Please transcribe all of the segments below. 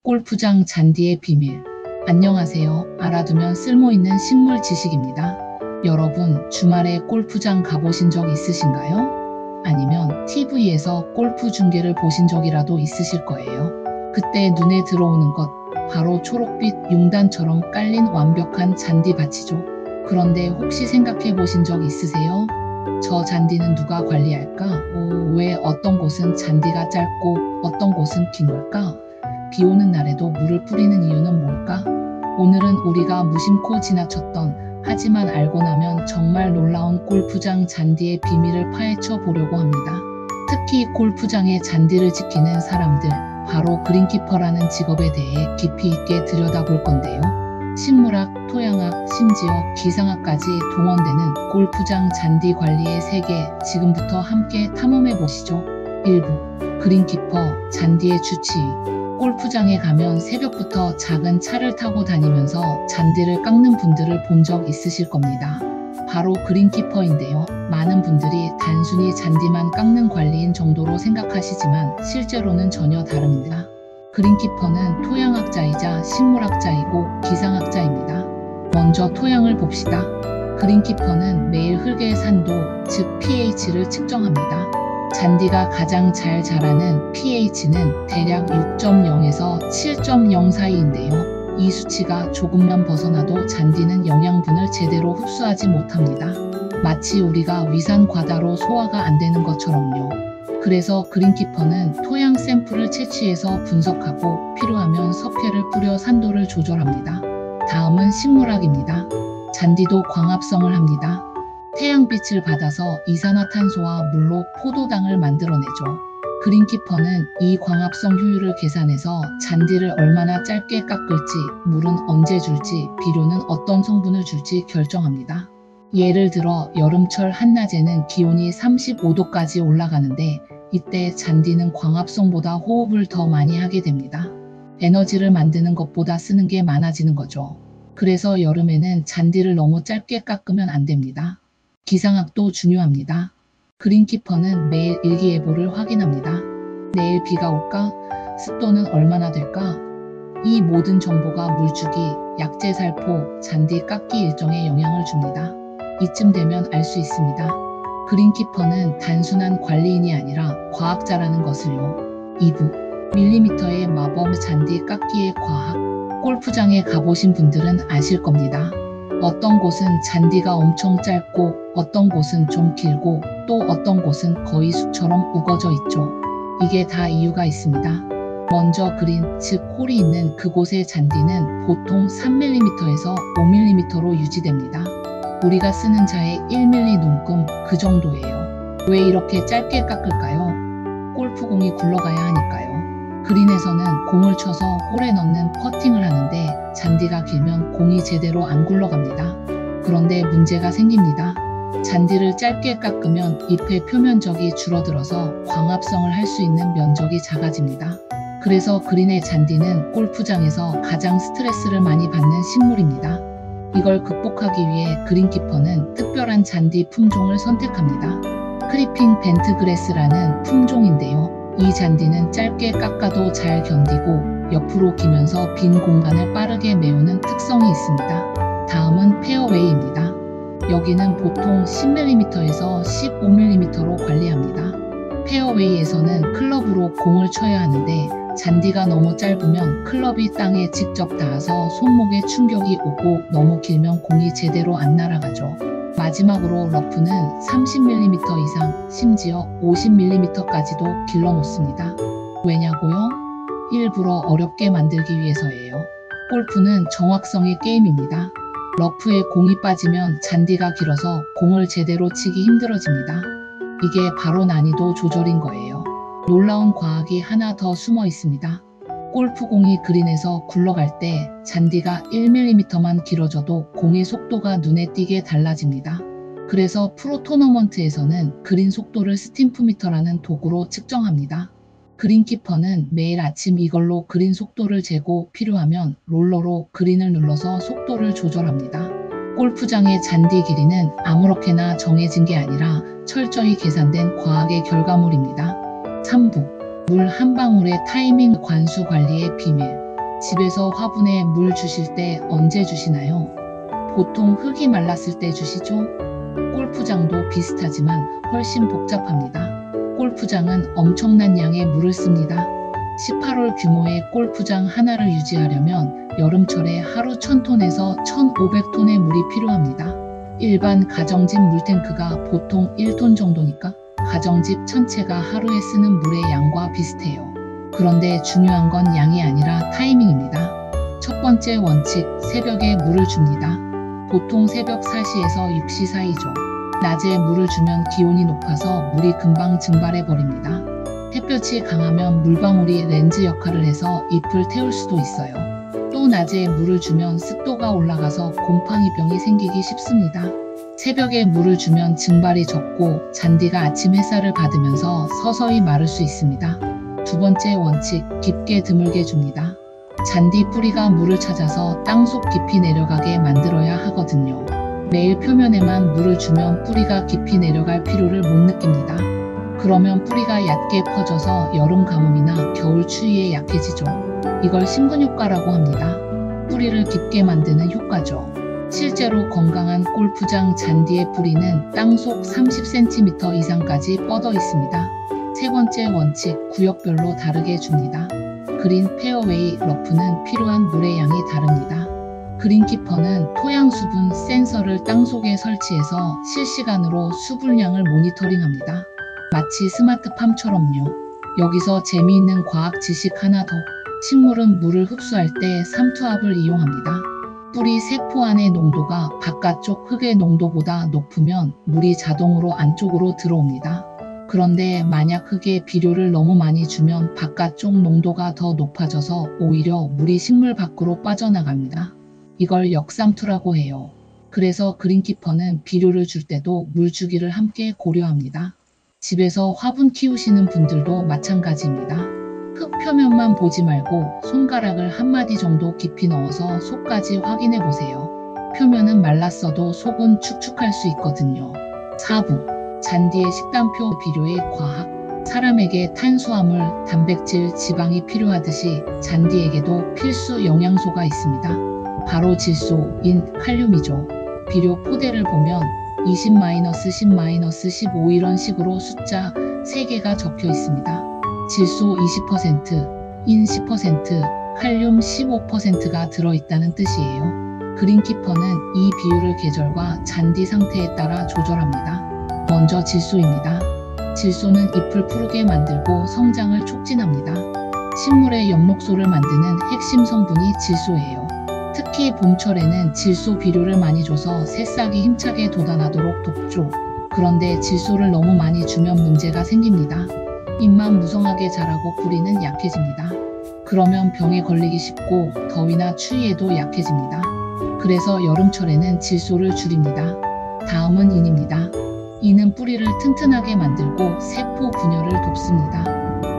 골프장 잔디의 비밀. 안녕하세요. 알아두면 쓸모있는 식물 지식입니다. 여러분, 주말에 골프장 가보신 적 있으신가요? 아니면 TV에서 골프 중계를 보신 적이라도 있으실 거예요. 그때 눈에 들어오는 것, 바로 초록빛 융단처럼 깔린 완벽한 잔디밭이죠. 그런데 혹시 생각해 보신 적 있으세요? 저 잔디는 누가 관리할까? 왜 어떤 곳은 잔디가 짧고 어떤 곳은 긴 걸까? 비 오는 날에도 물을 뿌리는 이유는 뭘까? 오늘은 우리가 무심코 지나쳤던, 하지만 알고 나면 정말 놀라운 골프장 잔디의 비밀을 파헤쳐 보려고 합니다. 특히 골프장의 잔디를 지키는 사람들, 바로 그린키퍼라는 직업에 대해 깊이 있게 들여다볼 건데요. 식물학, 토양학, 심지어 기상학까지 동원되는 골프장 잔디 관리의 세계, 지금부터 함께 탐험해 보시죠. 1부. 그린키퍼, 잔디의 주치의. 골프장에 가면 새벽부터 작은 차를 타고 다니면서 잔디를 깎는 분들을 본 적 있으실 겁니다. 바로 그린키퍼인데요. 많은 분들이 단순히 잔디만 깎는 관리인 정도로 생각하시지만 실제로는 전혀 다릅니다. 그린키퍼는 토양학자이자 식물학자이고 기상학자입니다. 먼저 토양을 봅시다. 그린키퍼는 매일 흙의 산도, 즉 pH를 측정합니다. 잔디가 가장 잘 자라는 pH는 대략 6.0에서 7.0 사이인데요. 이 수치가 조금만 벗어나도 잔디는 영양분을 제대로 흡수하지 못합니다. 마치 우리가 위산 과다로 소화가 안 되는 것처럼요. 그래서 그린키퍼는 토양 샘플을 채취해서 분석하고 필요하면 석회를 뿌려 산도를 조절합니다. 다음은 식물학입니다. 잔디도 광합성을 합니다. 태양빛을 받아서 이산화탄소와 물로 포도당을 만들어내죠. 그린키퍼는 이 광합성 효율을 계산해서 잔디를 얼마나 짧게 깎을지, 물은 언제 줄지, 비료는 어떤 성분을 줄지 결정합니다. 예를 들어 여름철 한낮에는 기온이 35도까지 올라가는데 이때 잔디는 광합성보다 호흡을 더 많이 하게 됩니다. 에너지를 만드는 것보다 쓰는 게 많아지는 거죠. 그래서 여름에는 잔디를 너무 짧게 깎으면 안 됩니다. 기상학도 중요합니다. 그린키퍼는 매일 일기예보를 확인합니다. 내일 비가 올까? 습도는 얼마나 될까? 이 모든 정보가 물주기, 약재살포, 잔디 깎기 일정에 영향을 줍니다. 이쯤 되면 알 수 있습니다. 그린키퍼는 단순한 관리인이 아니라 과학자라는 것을요. 2부. 밀리미터의 마법 잔디 깎기의 과학. 골프장에 가보신 분들은 아실 겁니다. 어떤 곳은 잔디가 엄청 짧고 어떤 곳은 좀 길고 또 어떤 곳은 거의 숲처럼 우거져 있죠. 이게 다 이유가 있습니다. 먼저 그린, 즉 홀이 있는 그곳의 잔디는 보통 3mm에서 5mm로 유지됩니다. 우리가 쓰는 자의 1mm 눈금, 그 정도예요. 왜 이렇게 짧게 깎을까요? 골프공이 굴러가야 하니까요. 그린에서는 공을 쳐서 홀에 넣는 퍼팅을 하는데 잔디가 길면 공이 제대로 안 굴러갑니다. 그런데 문제가 생깁니다. 잔디를 짧게 깎으면 잎의 표면적이 줄어들어서 광합성을 할 수 있는 면적이 작아집니다. 그래서 그린의 잔디는 골프장에서 가장 스트레스를 많이 받는 식물입니다. 이걸 극복하기 위해 그린키퍼는 특별한 잔디 품종을 선택합니다. 크리핑 벤트그래스라는 품종인데요. 이 잔디는 짧게 깎아도 잘 견디고 옆으로 기면서 빈 공간을 빠르게 메우는 특성이 있습니다. 다음은 페어웨이입니다. 여기는 보통 10mm에서 15mm로 관리합니다. 페어웨이에서는 클럽으로 공을 쳐야 하는데 잔디가 너무 짧으면 클럽이 땅에 직접 닿아서 손목에 충격이 오고 너무 길면 공이 제대로 안 날아가죠. 마지막으로 러프는 30mm 이상, 심지어 50mm까지도 길러놓습니다. 왜냐고요? 일부러 어렵게 만들기 위해서예요. 골프는 정확성의 게임입니다. 러프에 공이 빠지면 잔디가 길어서 공을 제대로 치기 힘들어집니다. 이게 바로 난이도 조절인 거예요. 놀라운 과학이 하나 더 숨어 있습니다. 골프공이 그린에서 굴러갈 때 잔디가 1mm만 길어져도 공의 속도가 눈에 띄게 달라집니다. 그래서 프로 토너먼트에서는 그린 속도를 스팀프미터라는 도구로 측정합니다. 그린키퍼는 매일 아침 이걸로 그린 속도를 재고 필요하면 롤러로 그린을 눌러서 속도를 조절합니다. 골프장의 잔디 길이는 아무렇게나 정해진 게 아니라 철저히 계산된 과학의 결과물입니다. 3부. 물 한 방울의 타이밍 관수 관리의 비밀. 집에서 화분에 물 주실 때 언제 주시나요? 보통 흙이 말랐을 때 주시죠? 골프장도 비슷하지만 훨씬 복잡합니다. 골프장은 엄청난 양의 물을 씁니다. 18홀 규모의 골프장 하나를 유지하려면 여름철에 하루 1000톤에서 1500톤의 물이 필요합니다. 일반 가정집 물탱크가 보통 1톤 정도니까 가정집 전체가 하루에 쓰는 물의 양과 비슷해요. 그런데 중요한 건 양이 아니라 타이밍입니다. 첫 번째 원칙, 새벽에 물을 줍니다. 보통 새벽 4시에서 6시 사이죠. 낮에 물을 주면 기온이 높아서 물이 금방 증발해버립니다. 햇볕이 강하면 물방울이 렌즈 역할을 해서 잎을 태울 수도 있어요. 또 낮에 물을 주면 습도가 올라가서 곰팡이병이 생기기 쉽습니다. 새벽에 물을 주면 증발이 적고 잔디가 아침 햇살을 받으면서 서서히 마를 수 있습니다. 두 번째 원칙, 깊게 드물게 줍니다. 잔디 뿌리가 물을 찾아서 땅속 깊이 내려가게 만들어야 하거든요. 매일 표면에만 물을 주면 뿌리가 깊이 내려갈 필요를 못 느낍니다. 그러면 뿌리가 얕게 퍼져서 여름 가뭄이나 겨울 추위에 약해지죠. 이걸 심근효과라고 합니다. 뿌리를 깊게 만드는 효과죠. 실제로 건강한 골프장 잔디의 뿌리는 땅속 30cm 이상까지 뻗어 있습니다. 세 번째 원칙, 구역별로 다르게 줍니다. 그린, 페어웨이, 러프는 필요한 물의 양이 다릅니다. 그린키퍼는 토양 수분 센서를 땅속에 설치해서 실시간으로 수분량을 모니터링합니다. 마치 스마트팜처럼요. 여기서 재미있는 과학 지식 하나 더. 식물은 물을 흡수할 때 삼투압을 이용합니다. 뿌리 세포 안의 농도가 바깥쪽 흙의 농도보다 높으면 물이 자동으로 안쪽으로 들어옵니다. 그런데 만약 흙에 비료를 너무 많이 주면 바깥쪽 농도가 더 높아져서 오히려 물이 식물 밖으로 빠져나갑니다. 이걸 역삼투라고 해요. 그래서 그린키퍼는 비료를 줄 때도 물 주기를 함께 고려합니다. 집에서 화분 키우시는 분들도 마찬가지입니다. 흙 표면만 보지 말고 손가락을 한 마디 정도 깊이 넣어서 속까지 확인해 보세요. 표면은 말랐어도 속은 축축할 수 있거든요. 4부. 잔디의 식단표. 비료의 과학. 사람에게 탄수화물, 단백질, 지방이 필요하듯이 잔디에게도 필수 영양소가 있습니다. 바로 질소, 인, 칼륨이죠. 비료 포대를 보면 20-10-15 이런 식으로 숫자 3개가 적혀 있습니다. 질소 20%, 인 10%, 칼륨 15%가 들어있다는 뜻이에요. 그린키퍼는 이 비율을 계절과 잔디 상태에 따라 조절합니다. 먼저 질소입니다. 질소는 잎을 푸르게 만들고 성장을 촉진합니다. 식물의 엽록소를 만드는 핵심 성분이 질소예요. 특히 봄철에는 질소 비료를 많이 줘서 새싹이 힘차게 돋아나도록 돕죠. 그런데 질소를 너무 많이 주면 문제가 생깁니다. 잎만 무성하게 자라고 뿌리는 약해집니다. 그러면 병에 걸리기 쉽고 더위나 추위에도 약해집니다. 그래서 여름철에는 질소를 줄입니다. 다음은 인입니다. 인은 뿌리를 튼튼하게 만들고 세포 분열을 돕습니다.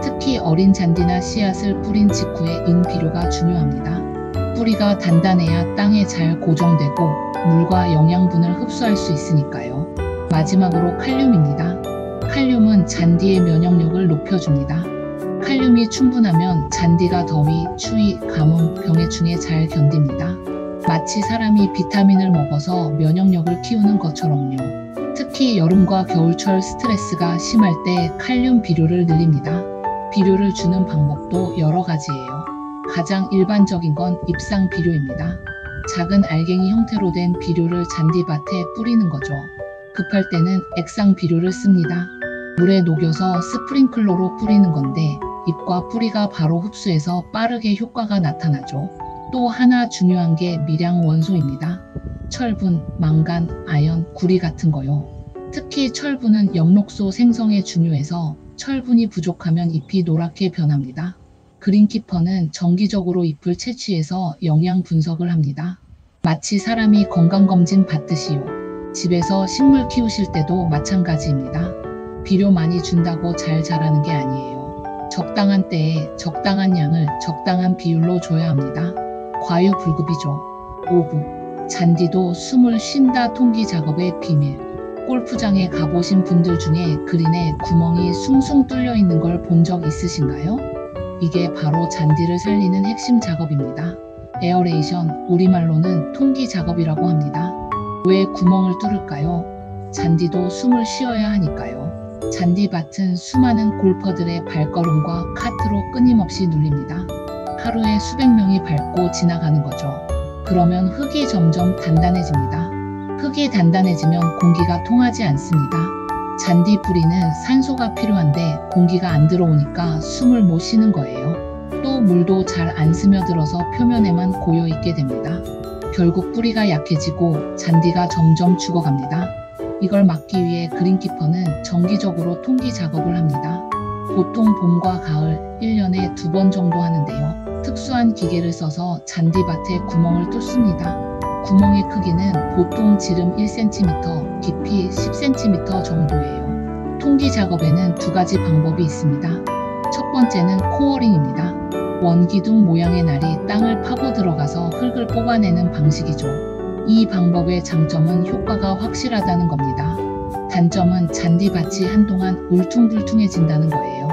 특히 어린 잔디나 씨앗을 뿌린 직후에 인 비료가 중요합니다. 뿌리가 단단해야 땅에 잘 고정되고 물과 영양분을 흡수할 수 있으니까요. 마지막으로 칼륨입니다. 칼륨은 잔디의 면역력을 높여줍니다. 칼륨이 충분하면 잔디가 더위, 추위, 가뭄, 병해충에 잘 견딥니다. 마치 사람이 비타민을 먹어서 면역력을 키우는 것처럼요. 특히 여름과 겨울철 스트레스가 심할 때 칼륨 비료를 늘립니다. 비료를 주는 방법도 여러 가지예요. 가장 일반적인 건 잎상 비료입니다. 작은 알갱이 형태로 된 비료를 잔디밭에 뿌리는 거죠. 급할 때는 액상 비료를 씁니다. 물에 녹여서 스프링클러로 뿌리는 건데 잎과 뿌리가 바로 흡수해서 빠르게 효과가 나타나죠. 또 하나 중요한 게 미량 원소입니다. 철분, 망간, 아연, 구리 같은 거요. 특히 철분은 엽록소 생성에 중요해서 철분이 부족하면 잎이 노랗게 변합니다. 그린키퍼는 정기적으로 잎을 채취해서 영양 분석을 합니다. 마치 사람이 건강검진 받듯이요. 집에서 식물 키우실 때도 마찬가지입니다. 비료 많이 준다고 잘 자라는 게 아니에요. 적당한 때에 적당한 양을 적당한 비율로 줘야 합니다. 과유불급이죠. 5부. 잔디도 숨을 쉰다. 통기 작업의 비밀. 골프장에 가보신 분들 중에 그린에 구멍이 숭숭 뚫려 있는 걸 본 적 있으신가요? 이게 바로 잔디를 살리는 핵심 작업입니다. 에어레이션, 우리말로는 통기 작업이라고 합니다. 왜 구멍을 뚫을까요? 잔디도 숨을 쉬어야 하니까요. 잔디밭은 수많은 골퍼들의 발걸음과 카트로 끊임없이 눌립니다. 하루에 수백 명이 밟고 지나가는 거죠. 그러면 흙이 점점 단단해집니다. 흙이 단단해지면 공기가 통하지 않습니다. 잔디 뿌리는 산소가 필요한데 공기가 안 들어오니까 숨을 못 쉬는 거예요. 또 물도 잘 안 스며들어서 표면에만 고여 있게 됩니다. 결국 뿌리가 약해지고 잔디가 점점 죽어갑니다. 이걸 막기 위해 그린키퍼는 정기적으로 통기 작업을 합니다. 보통 봄과 가을 1년에 2번 정도 하는데요. 특수한 기계를 써서 잔디밭에 구멍을 뚫습니다. 구멍의 크기는 보통 지름 1cm, 깊이 10cm 정도예요. 통기 작업에는 두 가지 방법이 있습니다. 첫 번째는 코어링입니다. 원기둥 모양의 날이 땅을 파고 들어가서 흙을 뽑아내는 방식이죠. 이 방법의 장점은 효과가 확실하다는 겁니다. 단점은 잔디밭이 한동안 울퉁불퉁해진다는 거예요.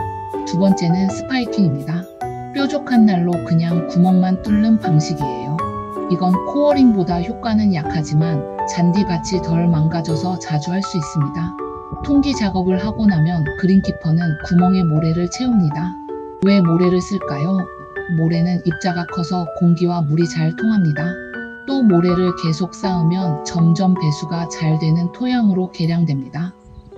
두 번째는 스파이킹입니다. 뾰족한 날로 그냥 구멍만 뚫는 방식이에요. 이건 코어링보다 효과는 약하지만 잔디밭이 덜 망가져서 자주 할 수 있습니다. 통기 작업을 하고 나면 그린키퍼는 구멍에 모래를 채웁니다. 왜 모래를 쓸까요? 모래는 입자가 커서 공기와 물이 잘 통합니다. 또 모래를 계속 쌓으면 점점 배수가 잘 되는 토양으로 개량됩니다.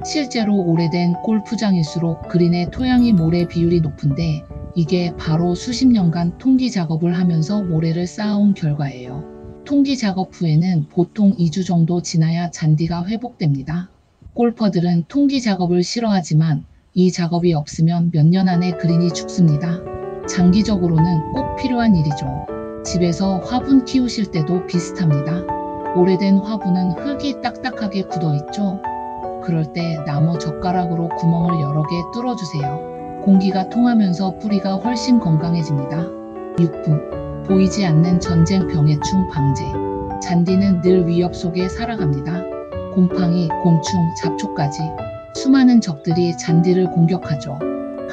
실제로 오래된 골프장일수록 그린의 토양이 모래 비율이 높은데 이게 바로 수십 년간 통기 작업을 하면서 모래를 쌓아온 결과예요. 통기 작업 후에는 보통 2주 정도 지나야 잔디가 회복됩니다. 골퍼들은 통기 작업을 싫어하지만 이 작업이 없으면 몇 년 안에 그린이 죽습니다. 장기적으로는 꼭 필요한 일이죠. 집에서 화분 키우실 때도 비슷합니다. 오래된 화분은 흙이 딱딱하게 굳어있죠. 그럴 때 나무 젓가락으로 구멍을 여러 개 뚫어주세요. 공기가 통하면서 뿌리가 훨씬 건강해집니다. 6분. 보이지 않는 전쟁 병해충 방제. 잔디는 늘 위협 속에 살아갑니다. 곰팡이, 곤충, 잡초까지 수많은 적들이 잔디를 공격하죠.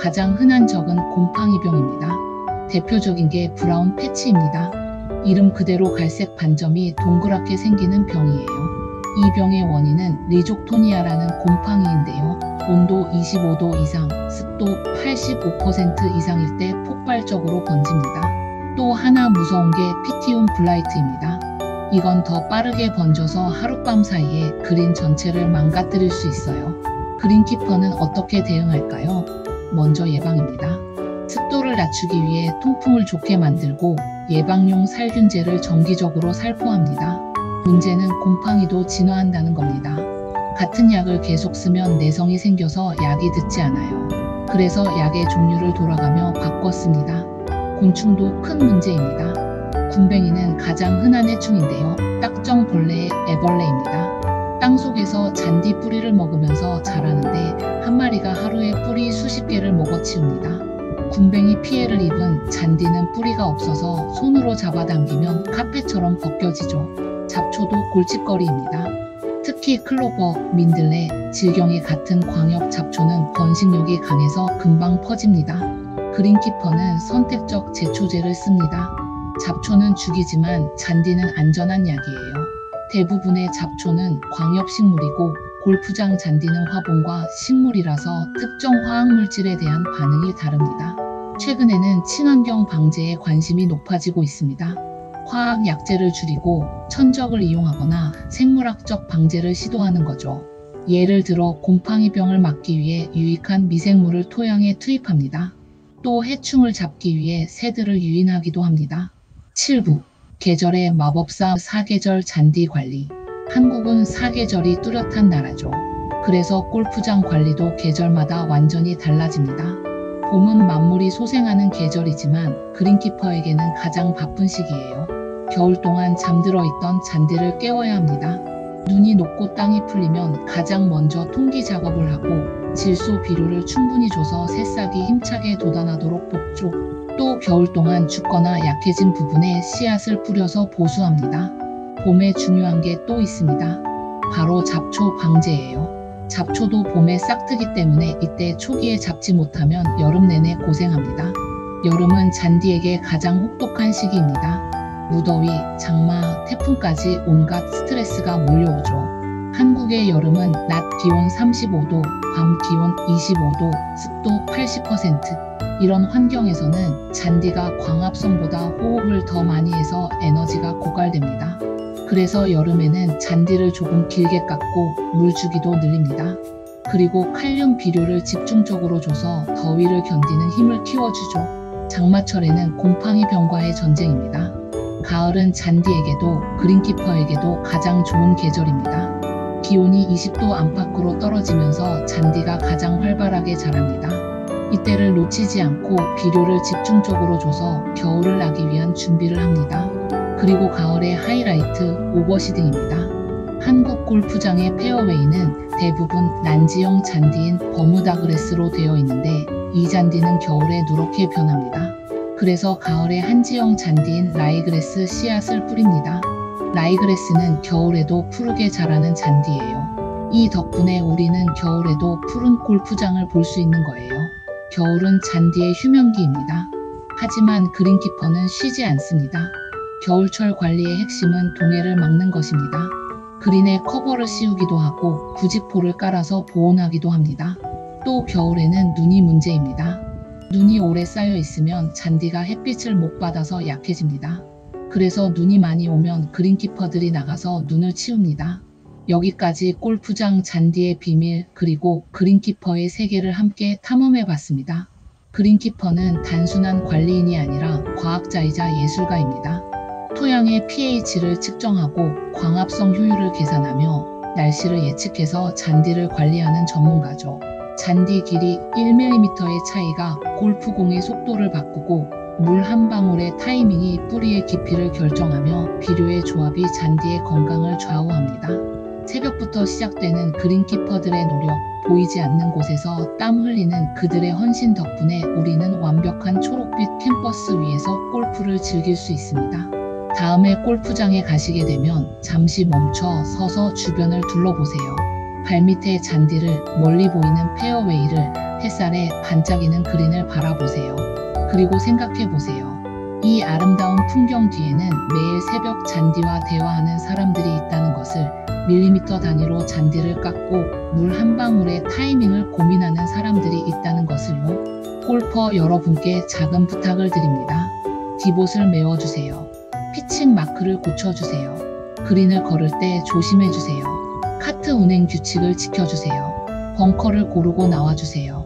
가장 흔한 적은 곰팡이병입니다. 대표적인 게 브라운 패치입니다. 이름 그대로 갈색 반점이 동그랗게 생기는 병이에요. 이 병의 원인은 리족토니아라는 곰팡이인데요. 온도 25도 이상, 습도 85% 이상일 때 폭발적으로 번집니다. 또 하나 무서운 게 피티움 블라이트입니다. 이건 더 빠르게 번져서 하룻밤 사이에 그린 전체를 망가뜨릴 수 있어요. 그린키퍼는 어떻게 대응할까요? 먼저 예방입니다. 습도를 낮추기 위해 통풍을 좋게 만들고 예방용 살균제를 정기적으로 살포합니다. 문제는 곰팡이도 진화한다는 겁니다. 같은 약을 계속 쓰면 내성이 생겨서 약이 듣지 않아요. 그래서 약의 종류를 돌아가며 바꿨습니다. 곤충도 큰 문제입니다. 군뱅이는 가장 흔한 해충인데요. 딱정벌레의 애벌레입니다. 땅속에서 잔디 뿌리를 먹으면서 자라는데 한 마리가 하루에 뿌리 수십 개를 먹어치웁니다. 군뱅이 피해를 입은 잔디는 뿌리가 없어서 손으로 잡아당기면 카펫처럼 벗겨지죠. 잡초도 골칫거리입니다. 특히 클로버, 민들레, 질경이 같은 광역 잡초는 번식력이 강해서 금방 퍼집니다. 그린키퍼는 선택적 제초제를 씁니다. 잡초는 죽이지만 잔디는 안전한 약이에요. 대부분의 잡초는 광엽식물이고 골프장 잔디는 화분과 식물이라서 특정 화학물질에 대한 반응이 다릅니다. 최근에는 친환경 방제에 관심이 높아지고 있습니다. 화학 약재를 줄이고 천적을 이용하거나 생물학적 방제를 시도하는 거죠. 예를 들어 곰팡이병을 막기 위해 유익한 미생물을 토양에 투입합니다. 또 해충을 잡기 위해 새들을 유인하기도 합니다. 7부. 계절의 마법사 사계절 잔디 관리. 한국은 사계절이 뚜렷한 나라죠. 그래서 골프장 관리도 계절마다 완전히 달라집니다. 봄은 만물이 소생하는 계절이지만 그린키퍼에게는 가장 바쁜 시기예요. 겨울 동안 잠들어 있던 잔디를 깨워야 합니다. 눈이 녹고 땅이 풀리면 가장 먼저 통기 작업을 하고 질소 비료를 충분히 줘서 새싹이 힘차게 돋아나도록 복조. 또 겨울 동안 죽거나 약해진 부분에 씨앗을 뿌려서 보수합니다. 봄에 중요한 게 또 있습니다. 바로 잡초 방제예요. 잡초도 봄에 싹트기 때문에 이때 초기에 잡지 못하면 여름 내내 고생합니다. 여름은 잔디에게 가장 혹독한 시기입니다. 무더위, 장마, 태풍까지 온갖 스트레스가 몰려오죠. 한국의 여름은 낮 기온 35도, 밤 기온 25도, 습도 80%. 이런 환경에서는 잔디가 광합성보다 호흡을 더 많이 해서 에너지가 고갈됩니다. 그래서 여름에는 잔디를 조금 길게 깎고 물주기도 늘립니다. 그리고 칼륨 비료를 집중적으로 줘서 더위를 견디는 힘을 키워주죠. 장마철에는 곰팡이 병과의 전쟁입니다. 가을은 잔디에게도 그린키퍼에게도 가장 좋은 계절입니다. 기온이 20도 안팎으로 떨어지면서 잔디가 가장 활발하게 자랍니다. 이때를 놓치지 않고 비료를 집중적으로 줘서 겨울을 나기 위한 준비를 합니다. 그리고 가을의 하이라이트, 오버시딩입니다. 한국 골프장의 페어웨이는 대부분 난지형 잔디인 버무다그래스로 되어 있는데 이 잔디는 겨울에 누렇게 변합니다. 그래서 가을에 한지형 잔디인 라이그래스 씨앗을 뿌립니다. 라이그래스는 겨울에도 푸르게 자라는 잔디예요. 이 덕분에 우리는 겨울에도 푸른 골프장을 볼 수 있는 거예요. 겨울은 잔디의 휴면기입니다. 하지만 그린키퍼는 쉬지 않습니다. 겨울철 관리의 핵심은 동해를 막는 것입니다. 그린에 커버를 씌우기도 하고 부직포를 깔아서 보온하기도 합니다. 또 겨울에는 눈이 문제입니다. 눈이 오래 쌓여 있으면 잔디가 햇빛을 못 받아서 약해집니다. 그래서 눈이 많이 오면 그린키퍼들이 나가서 눈을 치웁니다. 여기까지 골프장 잔디의 비밀 그리고 그린키퍼의 세계를 함께 탐험해 봤습니다. 그린키퍼는 단순한 관리인이 아니라 과학자이자 예술가입니다. 토양의 pH를 측정하고 광합성 효율을 계산하며 날씨를 예측해서 잔디를 관리하는 전문가죠. 잔디 길이 1mm의 차이가 골프공의 속도를 바꾸고 물 한 방울의 타이밍이 뿌리의 깊이를 결정하며 비료의 조합이 잔디의 건강을 좌우합니다. 새벽부터 시작되는 그린키퍼들의 노력, 보이지 않는 곳에서 땀 흘리는 그들의 헌신 덕분에 우리는 완벽한 초록빛 캠퍼스 위에서 골프를 즐길 수 있습니다. 다음에 골프장에 가시게 되면 잠시 멈춰 서서 주변을 둘러보세요. 발밑의 잔디를, 멀리 보이는 페어웨이를, 햇살에 반짝이는 그린을 바라보세요. 그리고 생각해보세요. 이 아름다운 풍경 뒤에는 매일 새벽 잔디와 대화하는 사람들이 있다는 것을, 밀리미터 단위로 잔디를 깎고 물 한 방울의 타이밍을 고민하는 사람들이 있다는 것을요. 골퍼 여러분께 작은 부탁을 드립니다. 디봇을 메워주세요. 피칭 마크를 고쳐주세요. 그린을 걸을 때 조심해주세요. 카트 운행 규칙을 지켜주세요. 벙커를 고르고 나와주세요.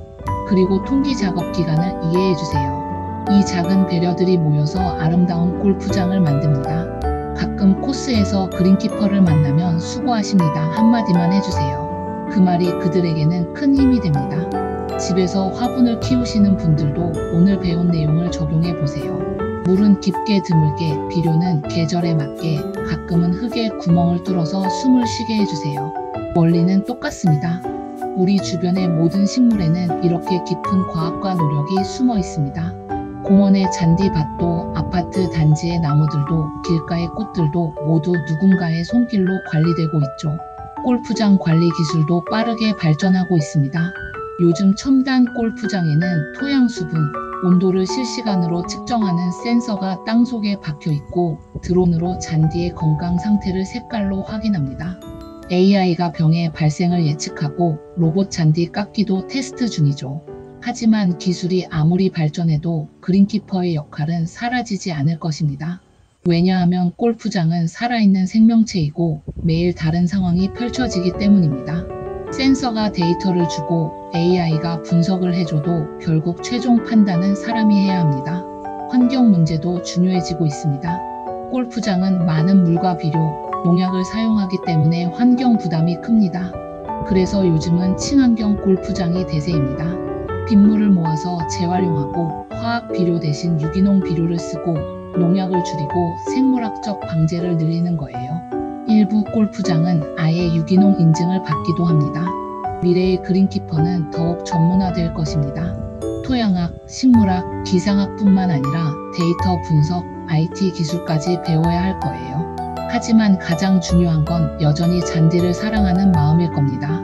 그리고 통기 작업 기간을 이해해주세요. 이 작은 배려들이 모여서 아름다운 골프장을 만듭니다. 가끔 코스에서 그린키퍼를 만나면 수고하십니다 한마디만 해주세요. 그 말이 그들에게는 큰 힘이 됩니다. 집에서 화분을 키우시는 분들도 오늘 배운 내용을 적용해보세요. 물은 깊게 드물게, 비료는 계절에 맞게, 가끔은 흙에 구멍을 뚫어서 숨을 쉬게 해주세요. 원리는 똑같습니다. 우리 주변의 모든 식물에는 이렇게 깊은 과학과 노력이 숨어 있습니다. 공원의 잔디밭도, 아파트 단지의 나무들도, 길가의 꽃들도 모두 누군가의 손길로 관리되고 있죠. 골프장 관리 기술도 빠르게 발전하고 있습니다. 요즘 첨단 골프장에는 토양 수분, 온도를 실시간으로 측정하는 센서가 땅속에 박혀 있고 드론으로 잔디의 건강 상태를 색깔로 확인합니다. AI가 병의 발생을 예측하고 로봇 잔디 깎기도 테스트 중이죠. 하지만 기술이 아무리 발전해도 그린키퍼의 역할은 사라지지 않을 것입니다. 왜냐하면 골프장은 살아있는 생명체이고 매일 다른 상황이 펼쳐지기 때문입니다. 센서가 데이터를 주고 AI가 분석을 해줘도 결국 최종 판단은 사람이 해야 합니다. 환경 문제도 중요해지고 있습니다. 골프장은 많은 물과 비료, 농약을 사용하기 때문에 환경 부담이 큽니다. 그래서 요즘은 친환경 골프장이 대세입니다. 빗물을 모아서 재활용하고 화학 비료 대신 유기농 비료를 쓰고 농약을 줄이고 생물학적 방제를 늘리는 거예요. 일부 골프장은 아예 유기농 인증을 받기도 합니다. 미래의 그린키퍼는 더욱 전문화될 것입니다. 토양학, 식물학, 기상학뿐만 아니라 데이터 분석, IT 기술까지 배워야 할 거예요. 하지만 가장 중요한 건 여전히 잔디를 사랑하는 마음일 겁니다.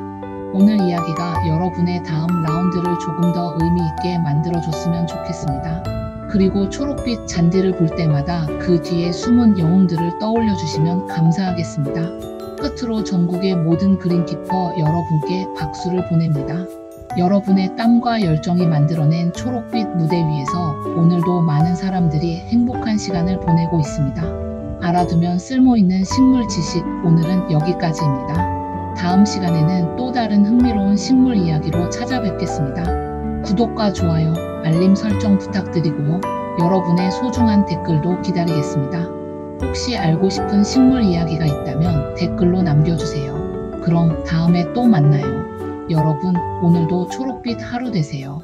오늘 이야기가 여러분의 다음 라운드를 조금 더 의미 있게 만들어줬으면 좋겠습니다. 그리고 초록빛 잔디를 볼 때마다 그 뒤에 숨은 영웅들을 떠올려 주시면 감사하겠습니다. 끝으로 전국의 모든 그린키퍼 여러분께 박수를 보냅니다. 여러분의 땀과 열정이 만들어낸 초록빛 무대 위에서 오늘도 많은 사람들이 행복한 시간을 보내고 있습니다. 알아두면 쓸모있는 식물 지식, 오늘은 여기까지입니다. 다음 시간에는 또 다른 흥미로운 식물 이야기로 찾아뵙겠습니다. 구독과 좋아요, 알림 설정 부탁드리고요. 여러분의 소중한 댓글도 기다리겠습니다. 혹시 알고 싶은 식물 이야기가 있다면 댓글로 남겨주세요. 그럼 다음에 또 만나요. 여러분, 오늘도 초록빛 하루 되세요.